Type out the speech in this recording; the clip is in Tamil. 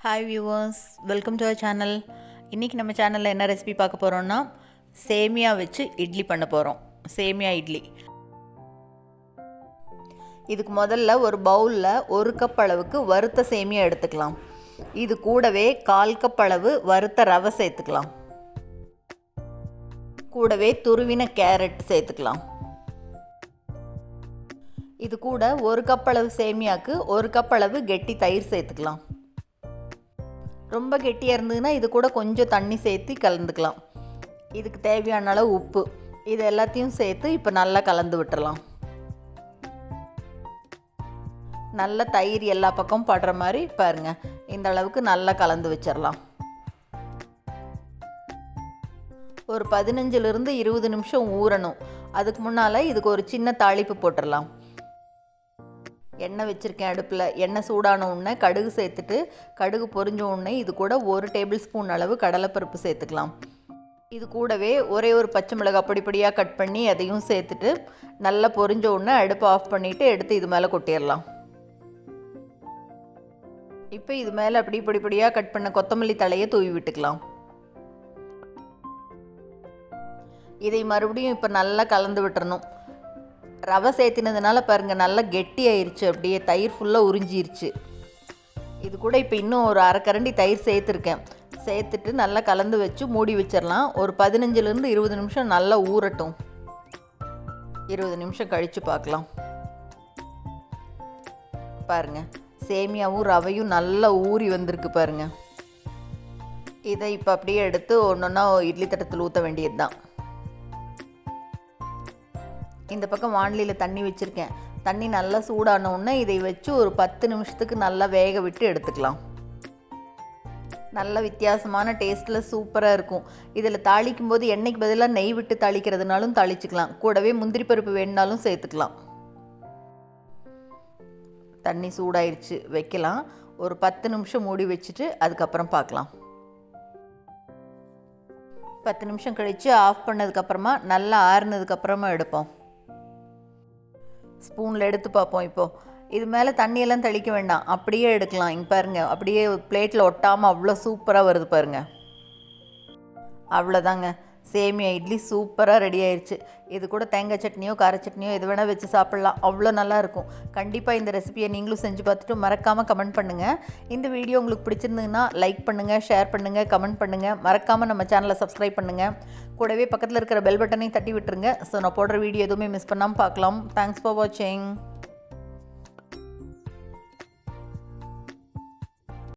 Hi viewers, welcome to our channel. இன்றைக்கி நம்ம சேனலில் என்ன ரெசிபி பார்க்க போகிறோன்னா, சேமியா வச்சு இட்லி பண்ண போகிறோம். சேமியா இட்லி. இதுக்கு முதல்ல ஒரு பவுலில் 1 கப் அளவுக்கு வறுத்த சேமியா எடுத்துக்கலாம். இது கூடவே 1/4 கப் அளவு வறுத்த ரவை சேர்த்துக்கலாம். கூடவே துருவின கேரட் சேர்த்துக்கலாம். இது கூட 1 கப் அளவு சேமியாவுக்கு 1 கப் அளவு கெட்டி தயிர் சேர்த்துக்கலாம். ரொம்ப கெட்டியாக இருந்ததுன்னா இது கூட கொஞ்சம் தண்ணி சேர்த்து கலந்துக்கலாம். இதுக்கு தேவையான அளவு உப்பு, இது எல்லாத்தையும் சேர்த்து இப்போ நல்லா கலந்து விட்டுறலாம். நல்ல தயிர் எல்லா பக்கமும் படுற மாதிரி பாருங்கள், இந்த அளவுக்கு நல்லா கலந்து வச்சிடலாம். ஒரு 15லிருந்து 20 நிமிஷம் ஊறணும். அதுக்கு முன்னால் இதுக்கு ஒரு சின்ன தாளிப்பு போட்டுடலாம். எண்ணெய் வச்சுருக்கேன் அடுப்பில். எண்ணெய் சூடான உடனே கடுகு சேர்த்துட்டு, கடுகு பொரிஞ்ச உடனே இது கூட 1 டேபிள் ஸ்பூன் அளவு கடலைப்பருப்பு சேர்த்துக்கலாம். இது கூடவே ஒரே ஒரு பச்சை மிளகாய் பொடியாக கட் பண்ணி அதையும் சேர்த்துட்டு நல்லா பொரிஞ்ச உடனே அடுப்பை ஆஃப் பண்ணிவிட்டு எடுத்து இது மேலே கொட்டிடலாம். இப்போ இது மேலே அப்படி பொடியாக கட் பண்ண கொத்தமல்லி தழையை தூவி விட்டுக்கலாம். இதை மறுபடியும் இப்போ நல்லா கலந்து விட்டுறணும். ரவை சேர்த்தினதுனால பாருங்கள் நல்லா கெட்டி ஆயிடுச்சு, அப்படியே தயிர் ஃபுல்லாக உறிஞ்சிருச்சு. இது கூட இப்போ இன்னும் ஒரு அரை கரண்டி தயிர் சேர்த்துருக்கேன். சேர்த்துட்டு நல்லா கலந்து வச்சு மூடி வச்சிடலாம். ஒரு 15லிருந்து 20 நிமிஷம் நல்லா ஊறட்டும். 20 நிமிஷம் கழித்து பார்க்கலாம். பாருங்கள், சேமியாவும் ரவையும் நல்லா ஊறி வந்திருக்கு பாருங்கள். இதை இப்போ அப்படியே எடுத்து ஒன்றொன்னா இட்லி தட்டத்தில் ஊற்ற வேண்டியது தான். இந்த பக்கம் வாணலியில் தண்ணி வச்சுருக்கேன். தண்ணி நல்லா சூடான உடனே இதை வச்சு ஒரு 10 நிமிஷத்துக்கு நல்லா வேக விட்டு எடுத்துக்கலாம். நல்ல வித்தியாசமான டேஸ்ட்டில் சூப்பராக இருக்கும். இதில் தாளிக்கும் போது எண்ணெய்க்கு பதிலாக நெய் விட்டு தாளிக்கிறதுனாலும் தாளிச்சிக்கலாம். கூடவே முந்திரி பருப்பு வேணுனாலும் சேர்த்துக்கலாம். தண்ணி சூடாயிருச்சு, வைக்கலாம். ஒரு 10 நிமிஷம் மூடி வச்சுட்டு அதுக்கப்புறம் பார்க்கலாம். 10 நிமிஷம் கழித்து ஆஃப் பண்ணதுக்கப்புறமா நல்லா ஆறுனதுக்கப்புறமா எடுப்போம். ஸ்பூனில் எடுத்து பார்ப்போம். இப்போது இது மேலே தண்ணியெல்லாம் தெளிக்க வேண்டாம், அப்படியே எடுக்கலாம். இங்கே பாருங்கள், அப்படியே பிளேட்டில் ஒட்டாமல் அவ்வளோ சூப்பராக வருது பாருங்கள். அவ்வளோதாங்க, சேமியா இட்லி சூப்பராக ரெடி ஆயிடுச்சு. இது கூட தேங்காய் சட்னியோ கார சட்னியோ எது வேணால் வச்சு சாப்பிட்லாம், அவ்வளோ நல்லாயிருக்கும். கண்டிப்பாக இந்த ரெசிபியை நீங்களும் செஞ்சு பார்த்துட்டு மறக்காமல் கமெண்ட் பண்ணுங்கள். இந்த வீடியோ உங்களுக்கு பிடிச்சிருந்ததுன்னா லைக் பண்ணுங்கள், ஷேர் பண்ணுங்கள், கமெண்ட் பண்ணுங்கள். மறக்காமல் நம்ம சேனலை சப்ஸ்கிரைப் பண்ணுங்கள். கூடவே பக்கத்தில் இருக்கிற பெல் பட்டனையும் தட்டி விட்டுருங்க. ஸோ நான் போடுற வீடியோ எதுவுமே மிஸ் பண்ணாமல் பார்க்கலாம். தேங்க்ஸ் ஃபார் வாட்சிங்.